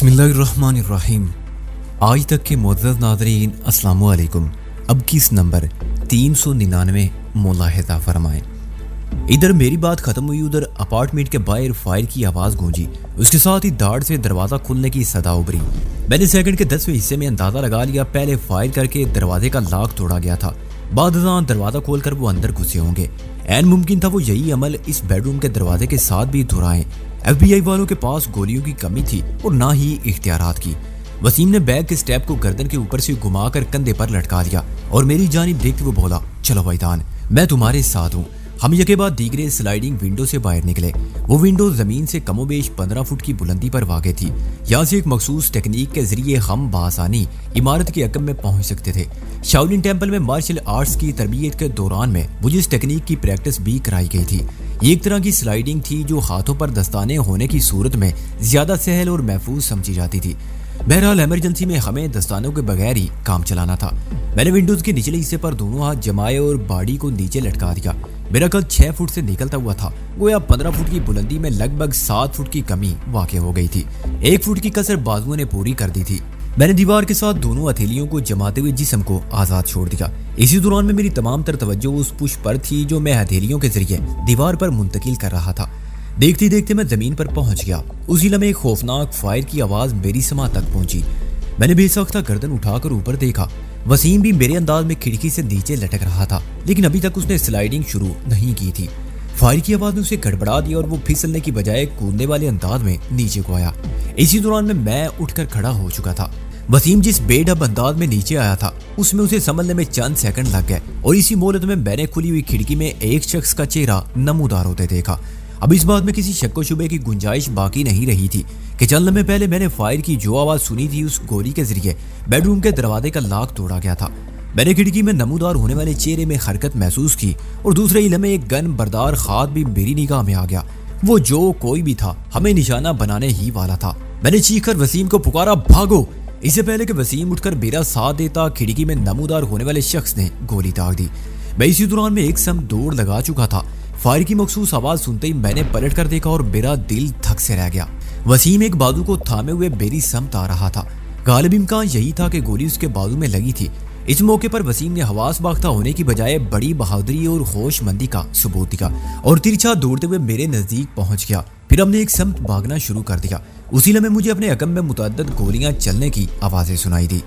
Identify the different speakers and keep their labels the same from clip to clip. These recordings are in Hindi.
Speaker 1: बिस्मिल्लाहिर्रहमानिर्रहीम। आज तक के मुअज़्ज़ज़ नाज़रीन अस्सलामु अलैकुम। अब किस नंबर 399 मुलाहिज़ा फरमाएं। इधर मेरी बात ख़त्म हुई, उधर अपार्टमेंट के बाहर फायर की आवाज़ गूंजी। उसके साथ ही दाड़ से दरवाज़ा खुलने की सदा उभरी। मैंने सेकंड के 10वें हिस्से में अंदाज़ा लगा लिया, पहले फायर करके दरवाजे का लॉक तोड़ा गया था, बाद दरवाज़ा खोलकर वो अंदर घुसे होंगे। ऐन मुमकिन था वो यही अमल इस बेडरूम के दरवाजे के साथ भी दोहराएं। FBI वालों के पास गोलियों की कमी थी और ना ही इख्तियारात की। वसीम ने बैग के स्टेप को गर्दन के ऊपर से घुमाकर कंधे पर लटका दिया और मेरी जानिब देखते हुए बोला, चलो भाईजान, मैं तुम्हारे साथ हूँ। हम यके बाद दीगरे स्लाइडिंग विंडो से बाहर निकले। वो विंडो जमीन से कमोबेश 15 फुट की बुलंदी पर वाक़ थी। यहाँ से एक मखसूस टेक्निक के जरिए हम बासानी इमारत के अकब में पहुंच सकते थे। शाओलिन टेम्पल में मार्शल आर्ट्स की तरबियत के दौरान में मुझे इस टेक्निक की प्रैक्टिस भी कराई गई थी। ये एक तरह की स्लाइडिंग थी जो हाथों पर दस्ताने होने की सूरत में ज्यादा सहल और महफूज समझी जाती थी। बहरहाल इमरजेंसी में हमें दस्तानों के बगैर ही काम चलाना था। मैंने विंडोज के निचले हिस्से पर दोनों हाथ जमाए और बॉडी को नीचे लटका दिया। मेरा कद 6 फुट से निकलता हुआ था, गोया 15 फुट की बुलंदी में लगभग 7 फुट की कमी वाक़ हो गई थी। 1 फुट की कसर बाजुओं ने पूरी कर दी थी। मैंने दीवार के साथ दोनों हथेलियों को जमाते हुए जिस्म को आजाद छोड़ दिया। इसी दौरान में मेरी तमाम तर तवज्जो उस पुश पर थी जो मैं हथेलियों के जरिए दीवार पर मुंतकिल कर रहा था। देखते देखते मैं जमीन पर पहुंच गया। उसी लम्हे एक खौफनाक फायर की आवाज मेरी समा तक पहुंची। मैंने बेसख्ता गर्दन उठाकर ऊपर देखा। वसीम भी मेरे अंदाज में खिड़की से नीचे लटक रहा था, लेकिन अभी तक उसने स्लाइडिंग शुरू नहीं की थी। फायर की आवाज ने उसे गड़बड़ा दिया और वो फिसलने की बजाय कूदने वाले अंदाज में नीचे को आया। इसी दौरान में मैं उठकर खड़ा हो चुका था। वसीम जिस बेढब अंदाज में नीचे आया था उसमें उसे संभलने में चंद सेकंड लग गए और इसी मोहलत में मैंने खुली हुई खिड़की में एक शख्स का चेहरा नमूदार होते देखा। अब इस बात में किसी शक व शुबे की गुंजाइश बाकी नहीं रही थी कि चंद लम्हे पहले मैंने फायर की जो आवाज सुनी थी उस गोली के जरिए बेडरूम के दरवाजे का लॉक तोड़ा गया था। मैंने खिड़की में नमूदार होने वाले चेहरे में हरकत महसूस की और दूसरे ही लम्हे एक गन बरदार खाद भी मेरी निगाह में आ गया। वो जो कोई भी था हमें निशाना बनाने ही वाला था। मैंने चीखकर वसीम को पुकारा, भागो। इससे पहले कि वसीम उठकर मेरा साथ देता, खिड़की में नमूदार होने वाले शख्स ने गोली दाग दी। मैं इसी दौरान में एक सम दौड़ लगा चुका था। फायर की मखसूस आवाज सुनते ही मैंने पलट कर देखा और मेरा दिल धक से रह गया। वसीम एक बाजू को थामे हुए मेरी समत आ रहा था। गालिब इम्कान यही था कि गोली उसके बाजू में लगी थी। इस मौके पर वसीम ने हवास बाख्ता होने की बजाय बड़ी बहादुरी और होशमंदी का सबूत दिया और तिरछा दौड़ते हुए मेरे नजदीक पहुंच गया। फिर हमने एक समत भागना शुरू कर दिया। उसी लम्हे मुझे अपने अकब में मुतअद्दिद गोलियां चलने की आवाजें सुनाई दी।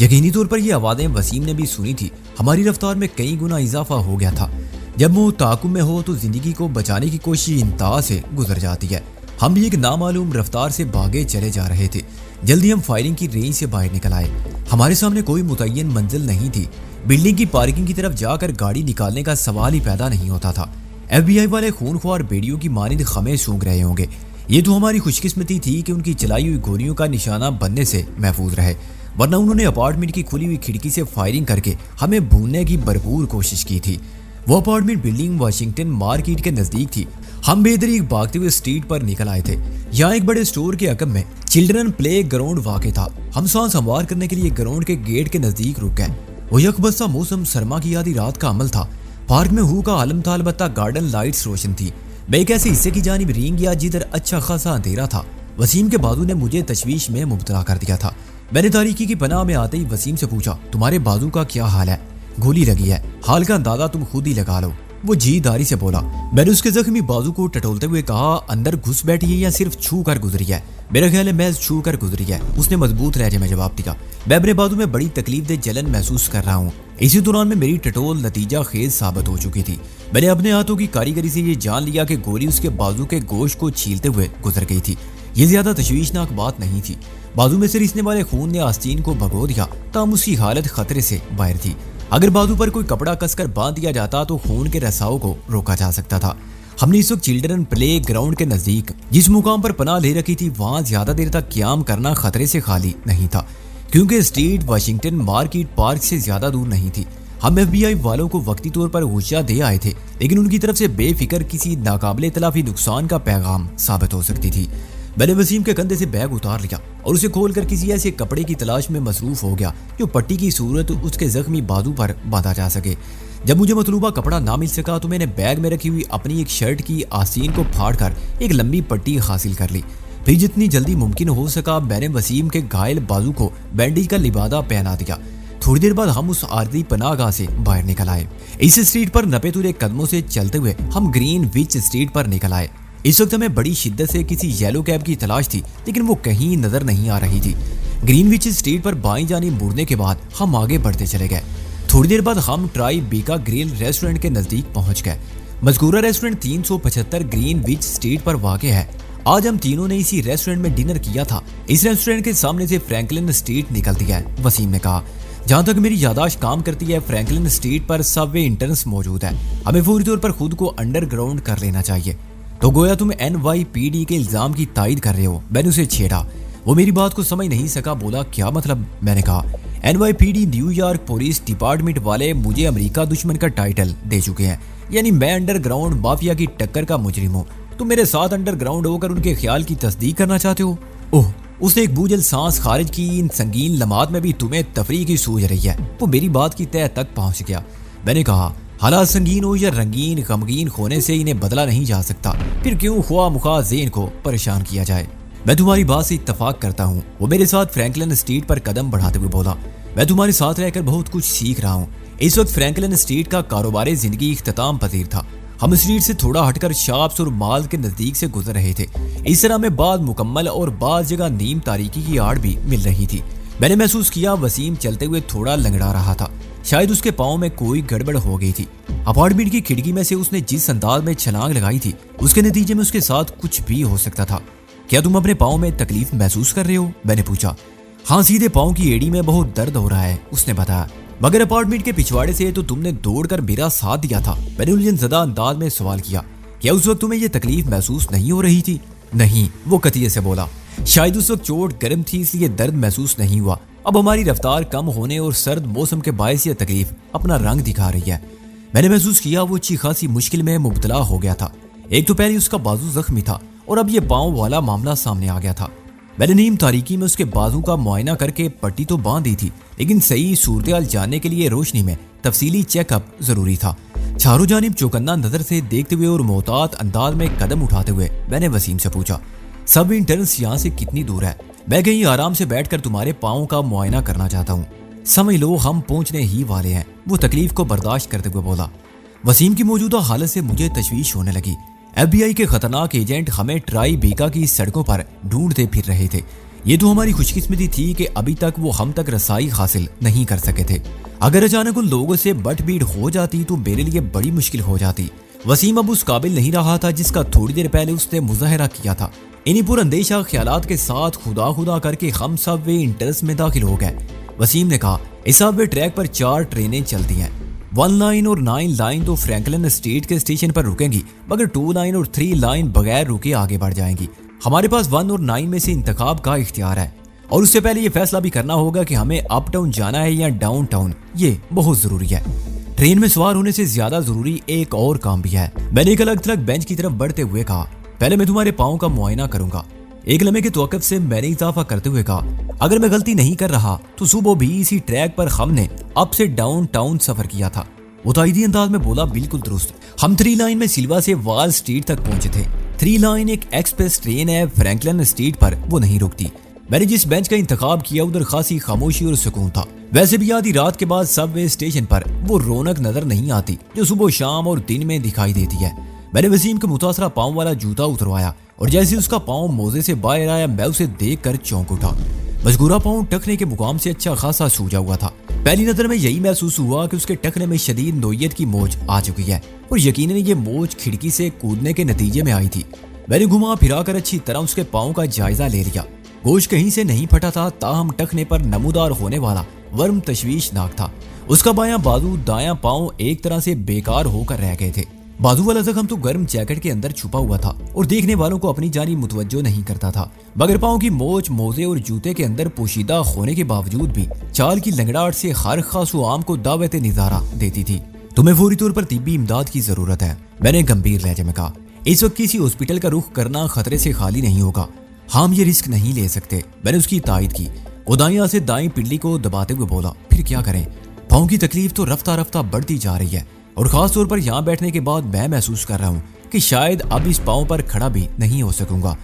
Speaker 1: यकीनी तौर पर यह आवाजें वसीम ने भी सुनी थी। हमारी रफ्तार में कई गुना इजाफा हो गया था। जब वो ताकुब में हो तो जिंदगी को बचाने की कोशिश इंतहा से गुजर जाती है। हम भी एक नामालूम रफ्तार से भागे चले जा रहे थे। जल्दी हम फायरिंग की रेंज से बाहर निकल आए। हमारे सामने कोई मुतय्यन मंजिल नहीं थी। बिल्डिंग की पार्किंग की तरफ जाकर गाड़ी निकालने का सवाल ही पैदा नहीं होता था। FBI वाले खूनख्वार बेड़ियों की मानिंद खमें सूंघ रहे होंगे। ये तो हमारी खुशकिस्मती थी कि उनकी चलाई हुई गोलियों का निशाना बनने से महफूज रहे, वरना उन्होंने अपार्टमेंट की खुली हुई खिड़की से फायरिंग करके हमें भूनने की भरपूर कोशिश की थी। वो अपार्टमेंट बिल्डिंग वाशिंगटन मार्केट के नजदीक थी। हम बेदरीक भागते हुए स्ट्रीट पर निकल आए थे। यहाँ एक बड़े स्टोर के अकब में चिल्ड्रन प्ले ग्राउंड वाक़ था। हम सांस हमवार करने के लिए ग्राउंड के गेट के नजदीक रुक गए। वो यकबस्ता मौसम सरमा की आधी रात का अमल था। पार्क में हु का आलम था, अलबत्ता गार्डन लाइट्स रोशन थी। मैं एक ऐसे हिस्से की जानिब रेंग गया जिधर अच्छा खासा अंधेरा था। वसीम के बाजू ने मुझे तशवीश में मुब्तला कर दिया था। मैंने तारीकी की पनाह में आते ही वसीम से पूछा, तुम्हारे बाजू का क्या हाल है? गोली लगी है, हाल का अंदाजा तुम खुद ही लगा लो। वो जीदारी से बोला। मैंने उसके जख्मी बाजू को टटोलते हुए कहा, अंदर घुस बैठी है या सिर्फ छू कर गुजरी है? मेरा ख्याल है महज छू कर गुजरी है, उसने मजबूत लहजे में जवाब दिया। मैं अपने बाजू में बड़ी तकलीफदेह जलन महसूस कर रहा हूँ। इसी दौरान में मेरी टटोल नतीजा खेज साबित हो चुकी थी। मैंने अपने हाथों की कारीगरी से ये जान लिया कि गोली उसके बाजू के गोश्त को छीलते हुए गुजर गई थी। ये ज्यादा तशवीशनाक बात नहीं थी। बाजू में से रिसने वाले खून ने आस्तीन को भगो दिया, तब उसकी हालत खतरे से बाहर थी। अगर बाजू पर कोई कपड़ा कसकर बांध दिया जाता तो खून के रसाव को रोका जा सकता था। हमने इस वक्त चिल्ड्रन प्ले ग्राउंड के नजदीक जिस मुकाम पर पनाह ले रखी थी वहां ज्यादा देर तक क्याम करना खतरे से खाली नहीं था, क्योंकि स्ट्रीट वाशिंगटन मार्केट पार्क से ज्यादा दूर नहीं थी। हम FBI वालों को वक्ती तौर पर होशियार दे आए थे, लेकिन उनकी तरफ से बेफिक्र किसी नाकाबिले तलाफी नुकसान का पैगाम साबित हो सकती थी। मैंने वसीम के कंधे से बैग उतार लिया और उसे खोलकर किसी ऐसे कपड़े की तलाश में मसरूफ हो गया जो पट्टी की सूरत उसके जख्मी बाजू पर बांधा जा सके। जब मुझे मतलूबा कपड़ा ना मिल सका तो मैंने बैग में रखी हुई अपनी एक शर्ट की आस्तीन को फाड़कर एक लंबी पट्टी हासिल कर ली। फिर जितनी जल्दी मुमकिन हो सका मैंने वसीम के घायल बाजू को बैंडेज का लिबादा पहना दिया। थोड़ी देर बाद हम उस आर्दी पनाहगाह से बाहर निकल आए। इस स्ट्रीट पर नपे तुरे कदमों से चलते हुए हम ग्रीन विच स्ट्रीट पर निकल आए। इस वक्त हमें बड़ी शिद्दत से किसी येलो कैब की तलाश थी, लेकिन वो कहीं नजर नहीं आ रही थी। ग्रीनविच स्ट्रीट पर बाईं जानिब मुड़ने के बाद हम आगे बढ़ते चले गए। थोड़ी देर बाद हम ट्राई बीका ग्रिल रेस्टोरेंट के नजदीक पहुंच गए। मज़कूरा रेस्टोरेंट 375 ग्रीनविच स्ट्रीट पर वाक़ है। आज हम तीनों ने इसी रेस्टोरेंट में डिनर किया था। इस रेस्टोरेंट के सामने से फ्रैंकलिन स्ट्रीट निकलती है। वसीम ने कहा, जहाँ तक मेरी यादाश्त काम करती है, फ्रैंकलिन स्ट्रीट पर सबवे इंटर्न्स मौजूद है। हमें फौरी तौर पर खुद को अंडरग्राउंड कर लेना चाहिए। तो गोया तुम NYPD के इल्जाम की तायद कर रहे हो। मैंने उसे छेड़ा। वो मेरी बात को समझ नहीं सका। बोला, क्या मतलब? मैंने कहा, NYPD न्यूयॉर्क पुलिस डिपार्टमेंट वाले मुझे अमेरिका दुश्मन का टाइटल दे चुके हैं, यानी मैं अंडरग्राउंड माफिया की टक्कर का मुजरिम हूँ। तुम मेरे साथ अंडरग्राउंड होकर उनके ख्याल की तस्दीक करना चाहते हो? ओह, उसने एक बूझल सांस खारिज की। इन संगीन लम्हात में भी तुम्हें तफरीह की सूझ रही है। वो मेरी बात की तह तक पहुंच गया। मैंने कहा, हालात संगीन हो या रंगीन, गमगीन होने से इन्हें बदला नहीं जा सकता। फिर क्यों ख्वाह मुखा ज़ेन को परेशान किया जाए? मैं तुम्हारी बात से इत्तफाक करता हूँ। वो मेरे साथ फ्रैंकलिन स्ट्रीट पर कदम बढ़ाते हुए बोला, मैं तुम्हारे साथ रहकर बहुत कुछ सीख रहा हूँ। इस वक्त फ्रैंकलिन स्ट्रीट का कारोबारी जिंदगी इख्तिताम पजीर था। हम स्ट्रीट से थोड़ा हटकर शाप्स और माल के नजदीक से गुजर रहे थे। इस तरह में बाद मुकम्मल और बाद जगह नीम तारीकी की आड़ भी मिल रही थी। मैंने महसूस किया वसीम चलते हुए थोड़ा लंगड़ा रहा था। शायद उसके पाँव में कोई गड़बड़ हो गई थी। अपार्टमेंट की खिड़की में से उसने जिस अंदाज में छलांग लगाई थी, उसके नतीजे में उसके साथ कुछ भी हो सकता था। क्या तुम अपने पाँव में तकलीफ महसूस कर रहे हो? मैंने पूछा। हाँ, सीधे पाँव की एड़ी में बहुत दर्द हो रहा है, उसने बताया। मगर अपार्टमेंट के पिछवाड़े से तो तुमने दौड़कर मेरा साथ दिया था। मैंने उलझन ज़दा अंदाज में सवाल किया, क्या उस वक्त तुम्हें यह तकलीफ महसूस नहीं हो रही थी? नहीं, वो कतिये से बोला। शायद उस वक्त चोट गर्म थी, इसलिए दर्द महसूस नहीं हुआ। अब हमारी रफ्तार कम होने और सर्द मौसम के बायस यह तकलीफ अपना रंग दिखा रही है। मैंने महसूस किया वो अच्छी खासी मुश्किल में मुब्तला हो गया था। एक तो पहले उसका बाजू जख्मी था और अब ये पाँव वाला मामला सामने आ गया था। मैंने नीम तारीकी में उसके बाजू का मुआयना करके पट्टी तो बांध दी थी, लेकिन सही सूरत जानने के लिए रोशनी में तफसीली चेकअप जरूरी था। चारों जानिब चौकन्ना नजर से देखते हुए और मोहतात अंदाज में कदम उठाते हुए मैंने वसीम से पूछा, सब इंटर्न्स यहाँ से कितनी दूर है? मैं कहीं आराम से बैठकर तुम्हारे पाँव का मुआयना करना चाहता हूँ। समझ लो हम पहुंचने ही वाले हैं, वो तकलीफ को बर्दाश्त करते हुए बोला। वसीम की मौजूदा हालत से मुझे तशवीश होने लगी। FBI के खतरनाक एजेंट हमें ट्राई बीका की सड़कों पर ढूंढते फिर रहे थे। ये तो हमारी खुशकिस्मती थी कि अभी तक वो हम तक रसाई हासिल नहीं कर सके थे। अगर अचानक उन लोगों से बटभीड़ हो जाती तो मेरे लिए बड़ी मुश्किल हो जाती। वसीम अब उस काबिल नहीं रहा था जिसका थोड़ी देर पहले उसने मुजाहरा किया था। इन्हीं पुरअंदेशा ख्यालात के साथ खुदा खुदा करके हम सब वे इंटरेस्ट में दाखिल हो गए। वसीम ने कहा, इस सबवे ट्रैक पर 4 ट्रेनें चलती हैं। 1 लाइन और 9 लाइन तो फ्रैंकलिन स्ट्रीट के स्टेशन पर रुकेंगी, मगर 2 लाइन और 3 लाइन बगैर रुके आगे बढ़ जाएंगी। हमारे पास 1 और 9 में से इंतखाब का इख्तियार है, और उससे पहले ये फैसला भी करना होगा कि हमें अप टाउन जाना है या डाउन टाउन। ये बहुत जरूरी है। ट्रेन में सवार होने से ज्यादा जरूरी एक और काम भी है। मैंने एक अलग थलग बेंच की तरफ बढ़ते हुए कहा, पहले मैं तुम्हारे पाँव का मुआयना करूंगा। एक लम्हे के तवक्कुफ से मैंने इजाफा करते हुए कहा, अगर मैं गलती नहीं कर रहा तो सुबह भी इसी ट्रैक पर हमने अप से डाउन टाउन सफर किया था। वो ताइदी अंदाज में बोला, बिल्कुल दुरुस्त। हम 3 लाइन में सिल्वा से वॉल स्ट्रीट तक पहुंचे थे। 3 लाइन एक एक्सप्रेस ट्रेन है, फ्रैंकलिन स्ट्रीट पर वो नहीं रुकती। मैंने जिस बेंच का इंतखाब किया उधर खासी खामोशी और सुकून था। वैसे भी आधी रात के बाद सबवे स्टेशन पर वो रौनक नजर नहीं आती जो सुबह शाम और दिन में दिखाई देती है। मैंने वसीम के मुतासरा पाँव वाला जूता उतरवाया और जैसे उसका पाँव मोजे से बाहर आया मैं उसे देख कर चौंक उठा। मजगूरा पाँव टखने के मुकाम से अच्छा खासा सूजा हुआ था। पहली नजर में यही महसूस हुआ कि उसके टखने में शदीद नोयत की मोच आ चुकी है और यकीनन ये मोच खिड़की से कूदने के नतीजे में आई थी। मैंने घुमा फिरा कर अच्छी तरह उसके पाँव का जायजा ले लिया। गोश्त कहीं से नहीं फटा था, ताहम टखने पर नमूदार होने वाला वर्म तशवीशनाक था। उसका बायां बाजू दायां पाँव एक तरह से बेकार होकर रह गए थे। बाजू वाला जख्म तो गर्म जैकेट के अंदर छुपा हुआ था और देखने वालों को अपनी जानी मुतवज्जो नहीं करता था, मगर पाँव की मोच मोजे और जूते के अंदर पोशीदा होने के बावजूद भी चाल की लंगड़ाहट से हर खास आम को दावत निजारा देती थी। तुम्हें फौरी तौर पर तिब्बी इमदाद की जरूरत है, मैंने गंभीर लहजे में कहा। इस वक्त किसी हॉस्पिटल का रुख करना खतरे से खाली नहीं होगा। हम ये रिस्क नहीं ले सकते। मैंने उसकी तायद की। वो दाईं से दाईं पिंडली को दबाते हुए बोला, फिर क्या करें? पाँव की तकलीफ तो रफ्ता रफ्ता बढ़ती जा रही है और खास तौर पर यहाँ बैठने के बाद मैं महसूस कर रहा हूँ कि शायद अब इस पाँव पर खड़ा भी नहीं हो सकूंगा।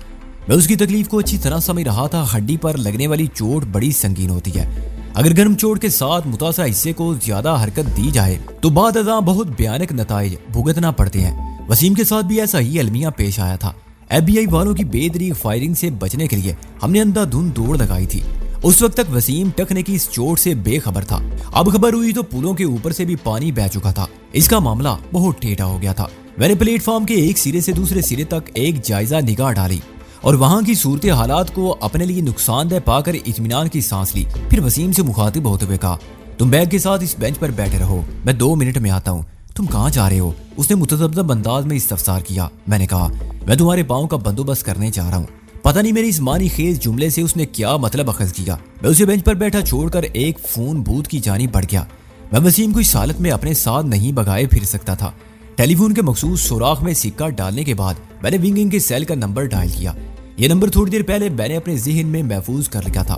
Speaker 1: मैं उसकी तकलीफ को अच्छी तरह समझ रहा था। हड्डी पर लगने वाली चोट बड़ी संगीन होती है। अगर गर्म चोट के साथ मुतासरा हिस्से को ज्यादा हरकत दी जाए तो बाद अज़ां बहुत भयानक नताइज भुगतना पड़ते हैं। वसीम के साथ भी ऐसा ही अलमिया पेश आया था। FBI वालों की बेदरीग फायरिंग से बचने के लिए हमने अंधाधुंध दौड़ लगाई थी। उस वक्त तक वसीम टकने की इस चोट से बेखबर था। अब खबर हुई तो पुलों के ऊपर से भी पानी बह चुका था। इसका मामला बहुत टेढ़ा हो गया था। मैंने प्लेटफॉर्म के एक सिरे से दूसरे सिरे तक एक जायजा निगाह डाली और वहां की सूरत हालात को अपने लिए नुकसानदेह पाकर इत्मीनान की सांस ली। फिर वसीम से मुखातिब होते हुए कहा, तुम बैग के साथ इस बेंच पर बैठे रहो, मैं 2 मिनट में आता हूँ। तुम कहाँ जा रहे हो? उसने मुतज़ब्ज़ब अंदाज में इस्तफसार किया। मैंने कहा, मैं तुम्हारे पाँव का बंदोबस्त करने जा रहा हूँ। पता नहीं मेरी इस मानी खेज जुमले से उसने क्या मतलब अखज़ किया। मैं उसे बेंच पर बैठा छोड़कर एक फोन बूथ की जानिब बढ़ गया। मैं वसीम को इस हालत में अपने साथ नहीं भगाए फिर सकता था। टेलीफोन के मखसूस सुराख में सिक्का डालने के बाद मैंने विंगिंग के सेल का नंबर डायल किया। यह नंबर थोड़ी देर पहले मैंने अपने जिहन में महफूज कर रखा था।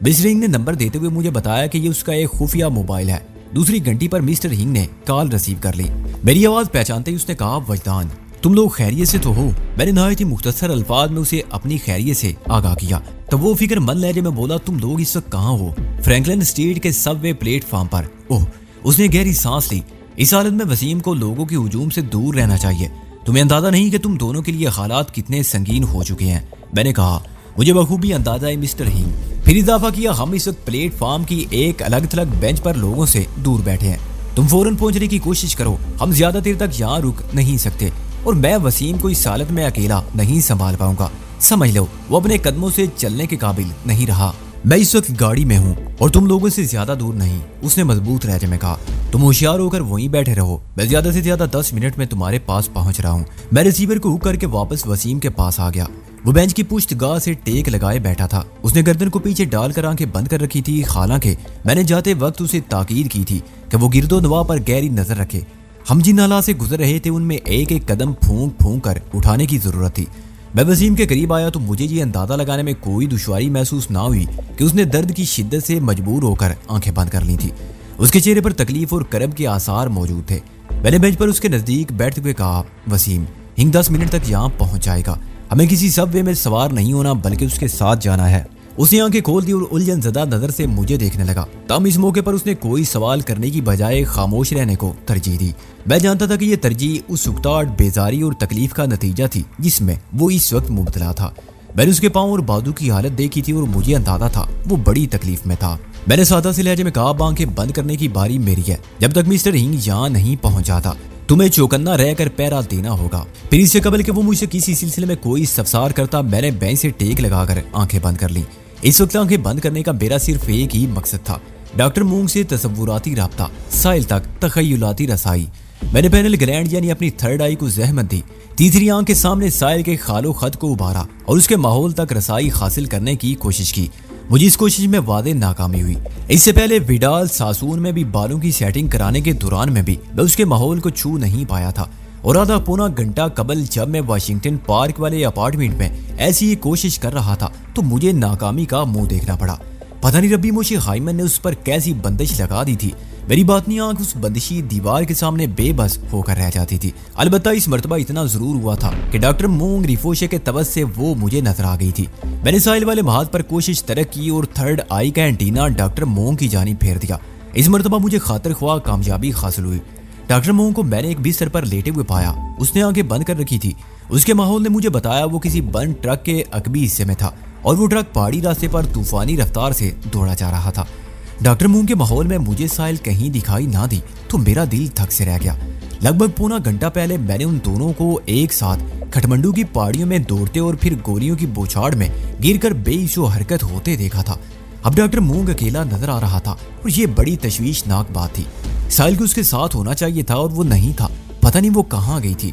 Speaker 1: मिस्टर हिंग ने नंबर देते हुए मुझे बताया कि ये उसका एक खुफिया मोबाइल है। दूसरी घंटी पर मिस्टर हिंग ने कॉल रिसीव कर ली। मेरी आवाज पहचानते ही उसने कहा, वजदान, तुम लोग खैरियत से तो हो? मैंने नहायत ही मुख्तसर अल्फाज में उसे अपनी खैरियत से आगाह किया। तब वो फिक्रमंद लहजे में बोला, तुम लोग इस वक्त कहाँ हो? फ्रैंकलिन स्ट्रीट के सबवे प्लेटफॉर्म पर। ओह, उसने गहरी सांस ली। इस हालत में वसीम को लोगों के हुजूम से दूर रहना चाहिए। तुम्हें अंदाजा नहीं कि तुम दोनों के लिए हालात कितने संगीन हो चुके हैं। मैंने कहा, मुझे बखूबी अंदाजा है मिस्टर हिंग। फिर इजाफा किया, हम इस वक्त प्लेटफॉर्म की एक अलग थलग बेंच पर लोगों से दूर बैठे हैं। तुम फौरन पहुंचने की कोशिश करो, हम ज्यादा देर तक यहाँ रुक नहीं सकते और मैं वसीम को इस हालत में अकेला नहीं संभाल पाऊंगा। समझ लो, वो अपने कदमों से चलने के काबिल नहीं रहा। मैं इस वक्त गाड़ी में हूँ और तुम लोगों से ज्यादा दूर नहीं, उसने मजबूत लहजे में कहा। तुम होशियार होकर वहीं बैठे रहो, मैं ज्यादा से ज्यादा 10 मिनट में तुम्हारे पास पहुंच रहा हूँ। मैं रिसीवर को हुक करके वापस वसीम के पास आ गया। वो बेंच की पुश्तगाह से टेक लगाए बैठा था। उसने गर्दन को पीछे डालकर आंखें बंद कर रखी थी। हालांकि मैंने जाते वक्त उसे ताकीद की थी कि वो गिरदो नवा पर गहरी नजर रखे। हम जिन हालात से गुजर रहे थे उनमें एक एक कदम फूंक फूंक कर उठाने की जरूरत थी। मैं वसीम के करीब आया तो मुझे ये अंदाजा लगाने में कोई दुश्वारी महसूस ना हुई कि उसने दर्द की शिद्दत से मजबूर होकर आंखें बंद कर ली थी। उसके चेहरे पर तकलीफ और करब के आसार मौजूद थे। मैंने बेंच पर उसके नजदीक बैठते हुए कहा, वसीम, हिंग 10 मिनट तक यहाँ पहुंच जाएगा। हमें किसी सबवे में सवार नहीं होना बल्कि उसके साथ जाना है। उसने आंखें खोल दी और उलझन ज़दा नजर से मुझे देखने लगा। तब इस मौके पर उसने कोई सवाल करने की बजाय खामोश रहने को तरजीह दी। मैं जानता था कि यह तरजीह उस उकताहट, बेजारी और तकलीफ का नतीजा थी जिसमें वो इस वक्त मुब्तला था। मैंने उसके पाँव और बाजू की हालत देखी थी और मुझे अंदाजा था वो बड़ी तकलीफ में था। मैंने सादा से लहजे में कहा, आंखें बंद करने की बारी मेरी है। जब तक मिस्टर हिंग यहाँ नहीं पहुंच जाता तुम्हें चौकन्ना रहकर पहरा देना होगा। फिर इससे कबल कि वो मुझसे किसी सिलसिले में कोई इस्तफसार करता, मैंने बेंच से टेक लगाकर आंखें बंद कर ली। इस वक्त आंखें बंद करने का मेरा सिर्फ एक ही मकसद था, डॉक्टर मूंग से तसव्वुराती राब्ता, साहिल तक तखय्युलाती रसाई। मैंने पैनल ग्लैंड यानी अपनी थर्ड आई को जहमत दी। तीसरी आंख के सामने साहिल के खालो खत को उबारा और उसके माहौल तक रसाई हासिल करने की कोशिश की। मुझे इस कोशिश में वादे नाकामी हुई। इससे पहले विडाल सासून में भी बालों की सेटिंग कराने के दौरान में भी मैं उसके माहौल को छू नहीं पाया था और आधा पौना घंटा कबल जब मैं वाशिंगटन पार्क वाले अपार्टमेंट में ऐसी ही कोशिश कर रहा था तो मुझे नाकामी का मुंह देखना पड़ा। पता नहीं रब्बी मोशी हाइमन ने उस पर कैसी बंदिश लगा दी थी। मेरी बातनी आंख उस बंदिशी दीवार के सामने बेबस होकर रह जाती थी। अलबत्ता इस मर्तबा इतना जरूर हुआ था कि डॉक्टर मूंग रिफोशे के तवस से वो मुझे नजर आ गई थी। मैंने साहिल वाले महाज पर कोशिश तरक की और थर्ड आई का एंटीना डॉक्टर मूंग की जानिब फेर दिया। इस मर्तबा मुझे खातिर ख्वाह कामयाबी हासिल हुई। डॉक्टर मूंग को मैंने एक बिस्तर पर लेटे हुए पाया। उसने आंखें बंद कर रखी थी। उसके माहौल ने मुझे बताया वो किसी बंद ट्रक के अकबी हिस्से में था और वो ट्रक पहाड़ी रास्ते पर तूफानी रफ्तार से दौड़ा जा रहा था। डॉक्टर मूंग के माहौल में मुझे साहिल कहीं दिखाई ना दी तो मेरा दिल थक से रह गया। लगभग पौना घंटा पहले मैंने उन दोनों को एक साथ खटमंडू की पहाड़ियों में दौड़ते और फिर गोलियों की बौछार में गिरकर बेइज्जो हरकत होते देखा था। अब डॉक्टर मूंग अकेला नजर आ रहा था और ये बड़ी तशवीशनाक बात थी। साहिल को उसके साथ होना चाहिए था और वो नहीं था। पता नहीं वो कहाँ गई थी।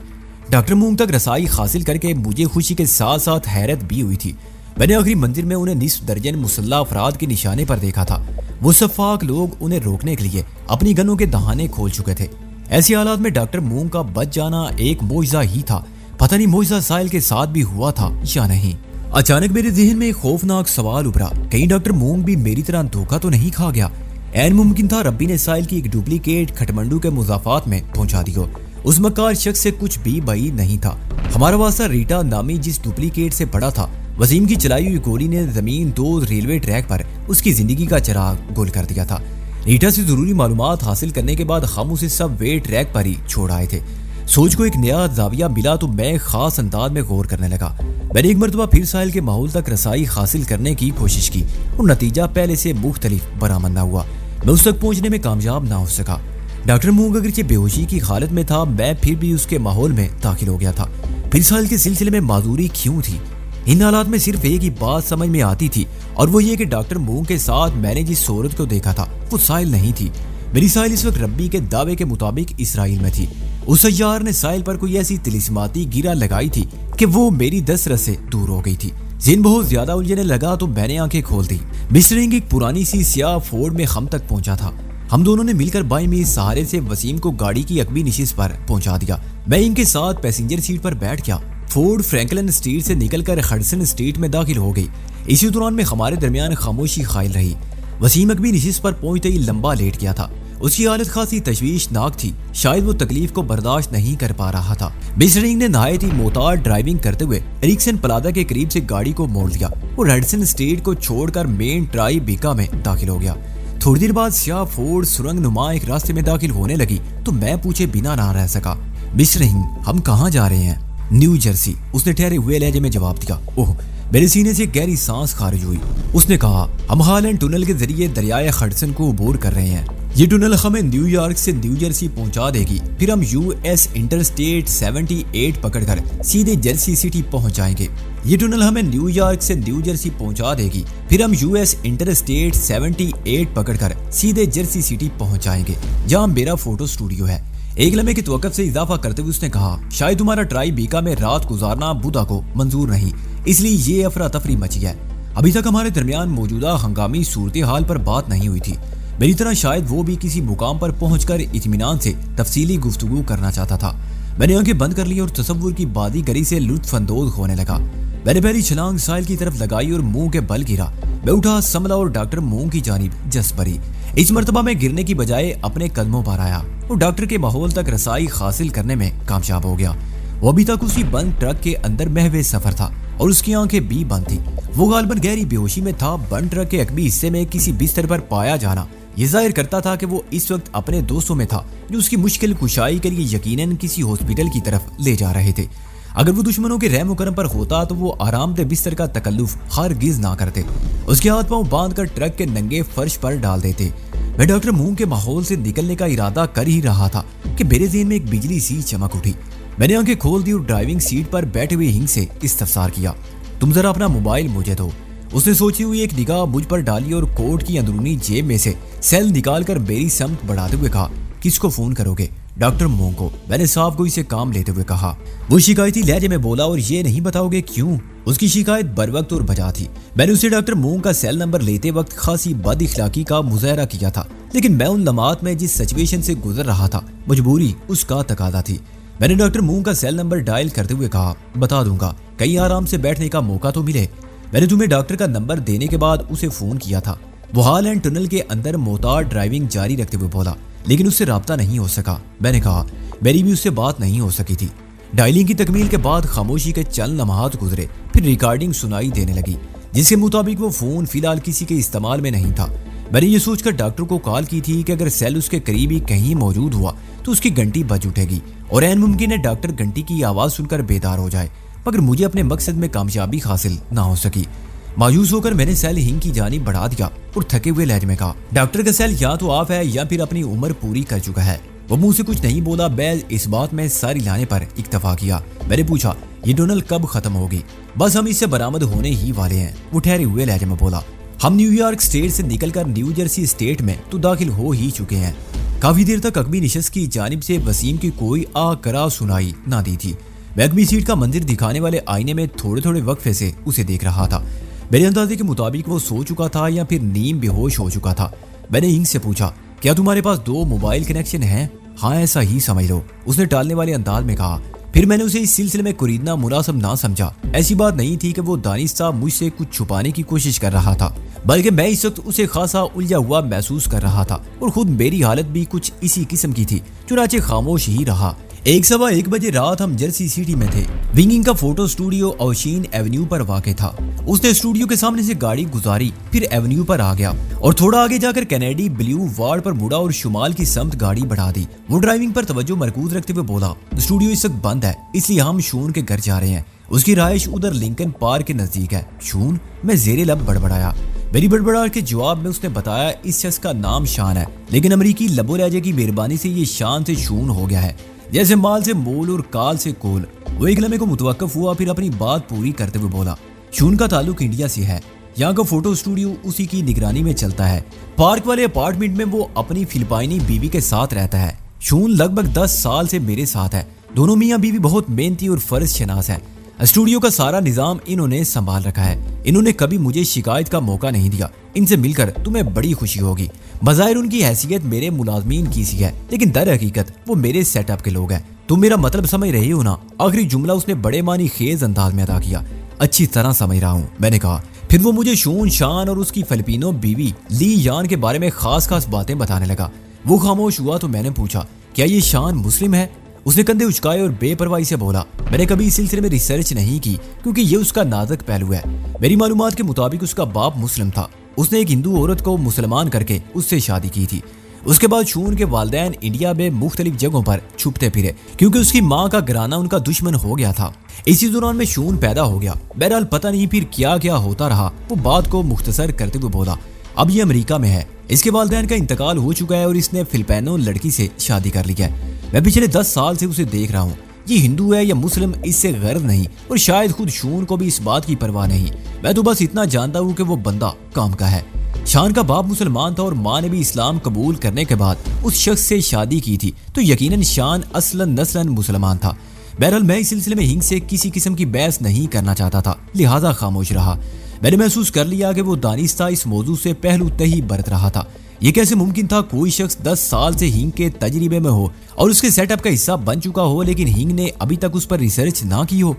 Speaker 1: डॉक्टर मूंग तक रसाई हासिल करके मुझे खुशी के साथ साथ हैरत भी हुई थी। मैंने आखिरी मंजिल में उन्हें निस्फ दर्जन मुसल्ला अफराद के निशाने पर देखा था। वो सफाक लोग उन्हें रोकने के लिए अपनी गनों के दहाने खोल चुके थे। ऐसी हालात में डॉक्टर मूंग का बच जाना एक मोइज़ा ही था। पता नहीं मोइज़ा साहिल के साथ भी हुआ था या नहीं। अचानक मेरे जहन में एक खौफनाक सवाल उभरा, कहीं डॉक्टर मूंग भी मेरी तरह धोखा तो नहीं खा गया। ऐन मुमकिन था रब्बी ने साहिल की एक डुप्लीकेट खटमंडू के मुजाफात में पहुंचा दी हो। उस मकार शख्स से कुछ भी बई नहीं था। हमारा वास्ता रीटा नामी जिस डुप्लीकेट से पड़ा था वसीम की चलाई हुई गोली ने जमीन दो रेलवे ट्रैक पर उसकी जिंदगी का चिराग गोल कर दिया था। रीटा से जरूरी मालूमात हासिल करने के बाद हम उसे सब वे ट्रैक पर ही छोड़ आए थे। सोच को एक नया जाविया मिला तो मैं खास अंदाज में गौर करने लगा। मैंने एक मरतबा फिर साहिल के माहौल तक रसाई हासिल करने की कोशिश की और नतीजा पहले से मुख्तलिफ बरामद न हुआ। मैं उस तक पहुंचने में कामयाब ना हो सका। डॉक्टर मूंग अगरचे बेहोशी की हालत में था, मैं फिर भी उसके माहौल में दाखिल हो गया था। फिर साहिल के सिलसिले में माजूरी क्यों थी? इन हालात में सिर्फ एक ही बात समझ में आती थी और वो ये कि डॉक्टर मूंग के साथ मैंने जिस सूरत को देखा था वो साहिल नहीं थी। मेरी साहिल इस वक्त रब्बी के दावे के मुताबिक इसराइल में थी। उस सय्यार ने साहिल पर कोई ऐसी तिलिस्माती गिरा लगाई थी कि वो मेरी दस्तरस से दूर हो गई थी। जिन बहुत ज्यादा उलझने लगा तो मैंने आंखें खोल दी। मिस्टर इंग एक पुरानी सी स्याह फोर्ड में हम तक पहुंचा था। हम दोनों ने मिलकर बाई में सहारे से वसीम को गाड़ी की अकबी निशिस्त पर पहुंचा दिया। मैं इनके साथ पैसेंजर सीट पर बैठ गया। फोर्ड फ्रैंकलिन स्ट्रीट से निकलकर हडसन स्ट्रीट में दाखिल हो गई। इसी दौरान में हमारे दरमियान खामोशी खाइल रही। वसीम अकबी निशिस्त पर पहुंचते ही लंबा लेट गया था। उसकी हालत खासी तशवीशनाक थी, शायद वो तकलीफ को बर्दाश्त नहीं कर पा रहा था। मिस्टर इंग ने नहायत ही मोहताज ड्राइविंग करते हुए एरिक्सन प्लाजा के करीब से गाड़ी को मोड़ लिया और हडसन स्ट्रीट को छोड़कर मेन ट्राई बीका में दाखिल हो गया। थोड़ी देर बाद स्याह फोर्ड सुरंग नुमा एक रास्ते में दाखिल होने लगी तो मैं पूछे बिना ना रह सका, मिस्टर इंग हम कहाँ जा रहे हैं? न्यू जर्सी, उसने ठहरे हुए लहजे में जवाब दिया। ओह, मेरे सीने से गहरी सांस खारिज हुई। उसने कहा, हम हालैंड टनल के जरिए दरियाए हडसन को अबूर कर रहे हैं। ये टनल हमें न्यूयॉर्क से न्यू जर्सी पहुंचा देगी। फिर हम यूएस इंटरस्टेट 78 पकड़कर सीधे जर्सी सिटी पहुंच जाएंगे। ये टनल हमें न्यूयॉर्क से न्यू जर्सी पहुंचा देगी। फिर हम यूएस इंटरस्टेट 78 पकड़कर सीधे जर्सी सिटी पहुंच जाएंगे, जहां मेरा फोटो स्टूडियो है। एक लम्हे की तवक्कुफ से इजाफा करते हुए उसने कहा, शायद तुम्हारा ट्राई बीका में रात गुजारना बुधा को मंजूर नहीं, इसलिए ये अफरा तफरी मची है। अभी तक हमारे दरमियान मौजूदा हंगामी सूरत हाल पर बात नहीं हुई थी। मेरी तरह शायद वो भी किसी मुकाम पर पहुंचकर इत्मीनान से तफसीली गुफ्तगू करना चाहता था। मैंने आंखें बंद कर ली और तसव्वुर की बादीगरी से लुत्फ अंदोज होने लगा। मैंने पहली छलांग साहिल की तरफ लगाई और मुंह के बल गिरा। मैं उठा, संभला और डॉक्टर मूंग की जानिब जस भरी। इस मर्तबा में गिरने की बजाय अपने कदमों पर आया और डॉक्टर के माहौल तक रसाई हासिल करने में कामयाब हो गया। वो अभी तक उसी बंद ट्रक के अंदर महवे सफर था और उसकी आंखें भी बंद थी। वो गालबन गहरी बेहोशी में था। बंद ट्रक के अकबी हिस्से में किसी बिस्तर पर पाया जाना ये जाहिर करता था कि वो इस वक्त अपने दोस्तों में था जो उसकी मुश्किल कुशाई के लिए यकीनन किसी हॉस्पिटल की तरफ ले जा रहे थे। अगर वो दुश्मनों के रहम करम पर होता तो वो आरामदेह बिस्तर का तकल्लुफ हरगिज़ ना करते। उसके हाथ पांव बांधकर ट्रक के नंगे फर्श पर डाल देते। मैं डॉक्टर मूंग के माहौल से निकलने का इरादा कर ही रहा था कि मेरे ज़हन में एक बिजली सी चमक उठी। मैंने आंखें खोल दी और ड्राइविंग सीट पर बैठे हुए हिंग से इस्तफसार किया, तुम जरा अपना मोबाइल मुझे दो। उसने सोची हुई एक निगाह मुझ पर डाली और कोट की अंदरूनी जेब में से सेल निकालकर मेरी समत बढ़ाते हुए कहा, किसको फोन करोगे? डॉक्टर मूंग को। मैंने साफ गोई से काम लेते हुए कहा। वो शिकायती लहजे में बोला, और ये नहीं बताओगे क्यों? उसकी शिकायत बरवक्त और बजा थी। मैंने उसे डॉक्टर मूंग का सेल नंबर लेते वक्त खासी बदइखलाकी का मुजाहरा किया था, लेकिन मैं उन लम्हात में जिस सिचुएशन से गुजर रहा था मजबूरी उसका तकादा थी। मैंने डॉक्टर मूंग का सेल नंबर डायल करते हुए कहा, बता दूंगा, कहीं आराम से बैठने का मौका तो मिले। मैंने तुम्हें डॉक्टर का नंबर देने के बाद उसे फोन किया था। वो हालैंड टनल के अंदर मोहताज ड्राइविंग जारी रखते हुए बोला, लेकिन उससे राब्ता नहीं हो सका। मैंने कहा, मेरी भी उससे बात नहीं हो सकी थी। डायलिंग की तकमील के बाद खामोशी के चंद लम्हात गुजरे, फिर रिकॉर्डिंग सुनाई देने लगी, जिसके मुताबिक वो फोन फिलहाल किसी के इस्तेमाल में नहीं था। मैंने ये सोचकर डॉक्टर को कॉल की थी कि अगर सेल उसके करीब ही कहीं मौजूद हुआ तो उसकी घंटी बज उठेगी और ऐन मुमकिन है डॉक्टर घंटी की आवाज सुनकर बेदार हो जाए, मगर मुझे अपने मकसद में कामयाबी हासिल ना हो सकी। मायूस होकर मैंने सेल हिंग की जानिब बढ़ा दिया और थके हुए लहजे में कहा, डॉक्टर का सेल या तो ऑफ है या फिर अपनी उम्र पूरी कर चुका है। वो मुंह से कुछ नहीं बोला। मैं इस बात में सारी लाने पर इक्तफा किया। मैंने पूछा, ये टनल कब खत्म होगी? बस हम इससे बरामद होने ही वाले हैं, वो ठहरे हुए लहजे में बोला। हम न्यूयॉर्क स्टेट से निकलकर न्यू जर्सी स्टेट में तो दाखिल हो ही चुके हैं। काफी देर तक अकबी निशस्त की जानिब से वसीम की कोई आकरा सुनाई ना दी थी। मैं अकबी सीट का मंदिर दिखाने वाले आईने में थोड़े थोड़े वक्फे से उसे देख रहा था। मेरे अंदाजे के मुताबिक वो सो चुका था या फिर नीम बेहोश हो चुका था। मैंने इंग से पूछा, क्या तुम्हारे पास 2 मोबाइल कनेक्शन हैं? हाँ, ऐसा ही समझ लो, उसने टालने वाले अंदाज में कहा। फिर मैंने उसे इस सिलसिले में कुरीदना मुनासिब ना समझा। ऐसी बात नहीं थी कि वो दानिश साहब मुझसे कुछ छुपाने की कोशिश कर रहा था, बल्कि मैं इस वक्त उसे खासा उलझा हुआ महसूस कर रहा था और खुद मेरी हालत भी कुछ इसी किस्म की थी। चुनाचे खामोश ही रहा। 1:15 बजे रात हम जर्सी सिटी में थे। विंगिंग का फोटो स्टूडियो ओशीन एवेन्यू पर वाक़ था। उसने स्टूडियो के सामने से गाड़ी गुजारी, फिर एवेन्यू पर आ गया और थोड़ा आगे जाकर कैनेडी ब्लू वार्ड पर मुड़ा और शुमाल की समत गाड़ी बढ़ा दी। वो ड्राइविंग पर तवज्जो मरकूज रखते हुए बोला, स्टूडियो इस वक्त बंद है, इसलिए हम शून के घर जा रहे हैं। उसकी रहायश उधर लिंकन पार्क के नजदीक है। शून? मैं जेरे लब बड़बड़ाया। मेरी बड़बड़ाहट के जवाब में उसने बताया, इस शख्स का नाम शान है, लेकिन अमरीकी लबो लहजे की मेहरबानी से ये शान से शून हो गया है, जैसे माल से मोल और काल से कोल। वो एक लम्हे को मुतवक्कफ हुआ, फिर अपनी बात पूरी करते हुए बोला, शून का ताल्लुक इंडिया से है। यहाँ का फोटो स्टूडियो उसी की निगरानी में चलता है। पार्क वाले अपार्टमेंट में वो अपनी फिलिपाइनी बीवी के साथ रहता है। शून लगभग 10 साल से मेरे साथ है। दोनों मियाँ बीवी बहुत मेहनती और फर्ज शनास है। स्टूडियो का सारा निजाम इन्होंने संभाल रखा है। इन्होंने कभी मुझे शिकायत का मौका नहीं दिया। इनसे मिलकर तुम्हें बड़ी खुशी होगी। बज़ाहिर उनकी हैसियत मेरे मुलाजमीन की सी है, लेकिन दर हकीकत वो मेरे सेटअप के लोग हैं। तुम मेरा मतलब समझ रहे हो ना? आखिरी जुमला उसने बड़े मानी खेज अंदाज में अदा किया। अच्छी तरह समझ रहा हूँ, मैंने कहा। फिर वो मुझे शून, शान और उसकी फिलिपिनो बीवी ली यान के बारे में खास खास बातें बताने लगा। वो खामोश हुआ तो मैंने पूछा, क्या ये शान मुस्लिम है? उसने कंधे उचकाए और बेपरवाही से बोला, मैंने कभी इस सिलसिले में रिसर्च नहीं की, क्योंकि ये उसका नाजुक पहलू है। मेरी मालूमात के मुताबिक उसका बाप मुस्लिम था। उसने एक हिंदू औरत को मुसलमान करके उससे शादी की थी। उसके बाद शून के वालिदैन इंडिया में मुख्तलिफ जगहों पर छुपते फिरे, क्योंकि उसकी माँ का घराना उनका दुश्मन हो गया था। इसी दौरान में शून पैदा हो गया। बहरहाल पता नहीं फिर क्या क्या होता रहा। वो बात को मुख्तसर करते हुए बोला, अब ये अमेरिका में है। इसके वालिदैन का इंतकाल हो चुका है और इसने फिलिपिनो लड़की से शादी कर ली है। मैं पिछले 10 साल से उसे देख रहा हूँ। ये हिंदू है या मुस्लिम इससे गर्ज नहीं, और शायद खुद शून को भी इस बात की परवाह नहीं। मैं तो बस इतना जानता हूँ कि वो बंदा काम का है। शान का बाप मुसलमान था और माँ ने भी इस्लाम कबूल करने के बाद उस शख्स से शादी की थी, तो यकीनन शान असलन नस्लन मुसलमान था। बहरहाल मैं इस सिलसिले में हिंग से किसी किस्म की बहस नहीं करना चाहता था, लिहाजा खामोश रहा। मैंने महसूस कर लिया कि वो दानिस्ता इस मौजू से पहलू तही बरत रहा था। ये कैसे मुमकिन था कोई शख्स 10 साल से हिंग के तजर्बे में हो और उसके सेटअप का हिस्सा बन चुका हो, लेकिन हिंग ने अभी तक उस पर रिसर्च ना की हो।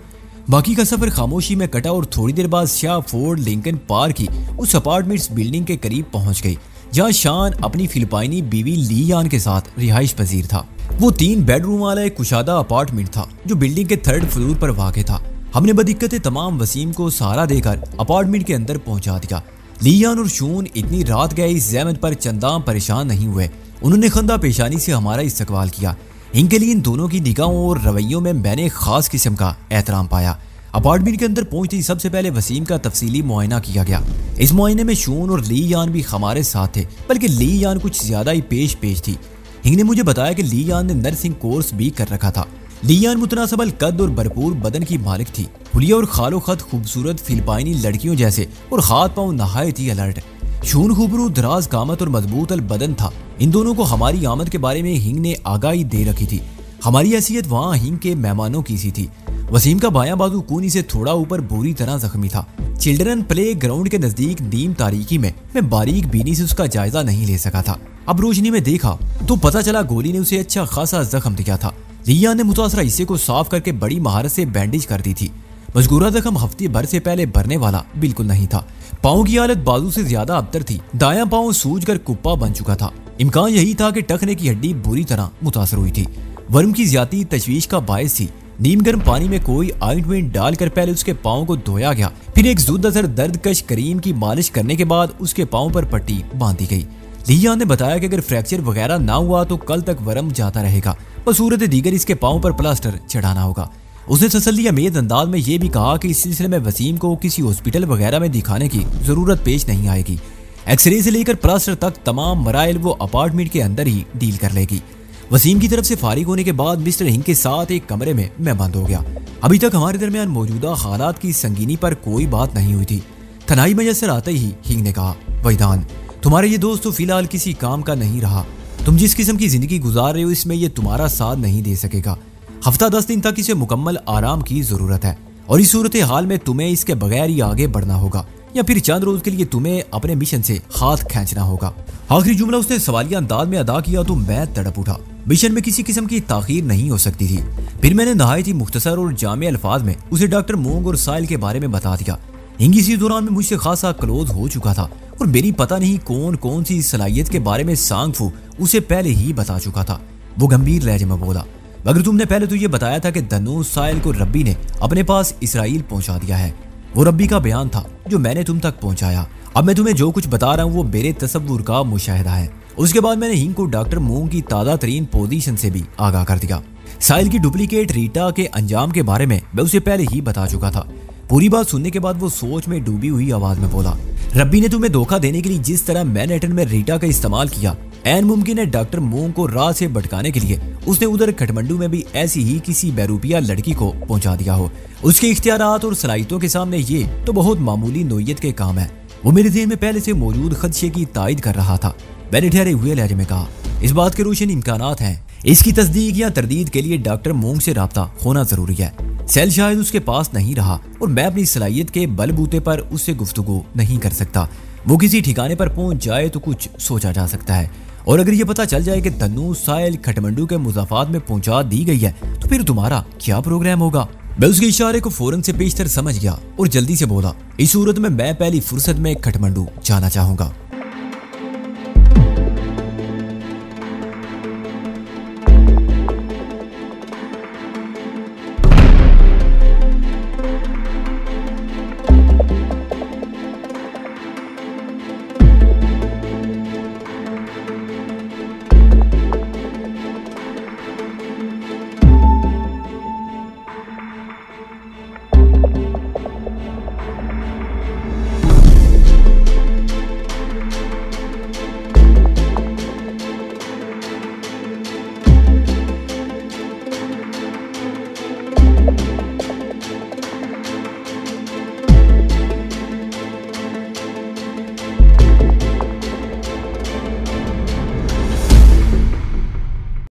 Speaker 1: बाकी का सफर खामोशी में कटा और थोड़ी देर बाद शाह फोर्ड लिंकन पार्क की उस अपार्टमेंट्स बिल्डिंग के करीब पहुंच गई, जहां शान अपनी फिलिपाइनी बीवी ली यान के साथ रिहाइश पजीर था। वो 3 बेडरूम वाला एक कुशादा अपार्टमेंट था जो बिल्डिंग के 3rd फ्लोर पर वाक़ था। हमने बदिक्कत तमाम वसीम को सहारा देकर अपार्टमेंट के अंदर पहुंचा दिया। लियान और शून इतनी रात गए इस जहमत पर चंदा परेशान नहीं हुए। उन्होंने खंदा पेशानी से हमारा इस्तकबाल किया। इनके लिए इन दोनों की निगाहों और रवैयों में मैंने खास किस्म का एहतराम पाया। अपार्टमेंट के अंदर पहुंचते ही सबसे पहले वसीम का तफसीली मुआयना किया गया। इस मुआयने में शून और ली यान भी हमारे साथ थे, बल्कि ली यान कुछ ज्यादा ही पेश थी। हिंग ने मुझे बताया कि ली यान ने नर्सिंग कोर्स भी कर रखा था। ली यान मुतनासबल कद और भरपूर बदन की मालिक थी। हुलिया और खालो खत खूबसूरत फिलिपाइनी लड़कियों जैसे, और हाथ पांव नहायत ही अलर्ट। शून खूबरू दराज कामत और मजबूत अल बदन था। इन दोनों को हमारी आमद के बारे में हिंग ने आगाही दे रखी थी। हमारी हैसियत वहाँ हिंग के मेहमानों की सी थी। वसीम का बायां बाजू कूनी से थोड़ा ऊपर बुरी तरह जख्मी था। चिल्ड्रन प्ले ग्राउंड के नजदीक नीम तारीकी में मैं बारीक बीनी से उसका जायजा नहीं ले सका था। अब रोशनी में देखा तो पता चला गोली ने उसे अच्छा खासा जख्म दिया था। लिया ने मुतासरा हिस्से को साफ करके बड़ी महारत से बैंडेज कर दी थी। मजकूरा जख्म हफ्ते भर से पहले भरने वाला बिल्कुल नहीं था। पाँव की हालत बाजू से ज्यादा अबतर थी। दायां पाँव सूजकर कुप्पा बन चुका था। इम्कान यही था कि टखने की हड्डी बुरी तरह मुतासर हुई थी। वर्म की ज्यादा तशवीश का बायस थी। नीम गर्म पानी में कोई ऑइंटमेंट डालकर पहले उसके पाँव को धोया गया, फिर एक जुद्दसर दर्दकश करीम की मालिश करने के बाद उसके पाँव पर पट्टी बांधी गई। लिया ने बताया कि अगर फ्रैक्चर वगैरह ना हुआ तो कल तक वर्म जाता रहेगा, बसूरत दीगर इसके पाँव पर प्लास्टर चढ़ाना होगा। उसने तसल्ली अमेज अंदाज में यह भी कहा कि इस सिलसिले में वसीम को किसी हॉस्पिटल वगैरह में दिखाने की जरूरत पेश नहीं आएगी। एक्सरे से लेकर प्लास्टर तक तमाम मराइल वो अपार्टमेंट के अंदर ही डील कर लेगी। वसीम की तरफ से फारिग होने के बाद मिस्टर हिंग के साथ एक कमरे में मैं बंद हो गया। अभी तक हमारे दरमियान मौजूदा हालात की संगीनी पर कोई बात नहीं हुई थी। तनाई मयसर आते ही हिंग ने कहा, वहीदान, तुम्हारे ये दोस्त तो फिलहाल किसी काम का नहीं रहा। तुम जिस किस्म की जिंदगी गुजार रहे हो इसमें ये तुम्हारा साथ नहीं दे सकेगा। हफ्ता 10 दिन तक इसे मुकम्मल आराम की जरूरत है, और इस सूरत हाल में तुम्हें इसके बगैर ही आगे बढ़ना होगा, या फिर चंद रोज के लिए तुम्हें अपने मिशन से हाथ खींचना होगा। आखिरी जुमला उसने सवालिया अंदाज में अदा किया तो मैं तड़प उठा। मिशन में किसी किस्म की ताखीर नहीं हो सकती थी। फिर मैंने नहायत ही मुख्तसर और जामे अल्फाज में उसे डॉक्टर मोंग और साइल के बारे में बता दिया। हिंग इसी दौरान में मुझसे खासा क्लोज हो चुका था और मेरी पता नहीं कौन कौन सी सलाहियत के बारे में सांग फू उसे पहले ही बता चुका था। वो गंभीर लहजे में बोला, मगर तुमने पहले तो ये बताया था कि धनुष साहिल को रब्बी ने अपने पास इसराइल पहुंचा दिया है। वो रब्बी का बयान था जो मैंने तुम तक पहुंचाया। अब मैं तुम्हें जो कुछ बता रहा हूँ वो मेरे तसव्वुर का मुशाहिदा है। उसके बाद मैंने हिंग को डॉक्टर मूंग की ताज़ा तरीन पोजीशन से भी आगाह कर दिया। साहिल की डुप्लीकेट रीटा के अंजाम के बारे में मैं उसे पहले ही बता चुका था। पूरी बात सुनने के बाद वो सोच में डूबी हुई आवाज में बोला, रब्बी ने तुम्हें धोखा देने के लिए जिस तरह मैनहट्टन में रीटा का इस्तेमाल किया, ऐन मुमकिन है डॉक्टर मूंग को राह से भटकाने के लिए उसने उधर काठमांडू में भी ऐसी ही किसी बैरूपिया लड़की को पहुंचा दिया हो। उसके इख्तियारात और सलाहियतों के सामने ये तो बहुत मामूली नोयत के काम है। वो मेरे ज़हन में पहले से मौजूद खदशे की तायद कर रहा था। मैंने ठहरे हुए लहजे में कहा, इस बात के रोशन इम्कानात हैं। इसकी तस्दीक या तरदीद के लिए डॉक्टर मूंग से राब्ता होना जरूरी है। सेल शायद उसके पास नहीं रहा और मैं अपनी सलाहियत के बलबूते पर उससे गुफ्तगू नहीं कर सकता। वो किसी ठिकाने पर पहुंच जाए तो कुछ सोचा जा सकता है, और अगर ये पता चल जाए कि धनुष साहिल काठमांडू के मुजाफात में पहुंचा दी गई है तो फिर तुम्हारा क्या प्रोग्राम होगा। मैं उसके इशारे को फौरन से पेशतर समझ गया और जल्दी से बोला, इस सूरत में मैं पहली फुर्सत में काठमांडू जाना चाहूंगा।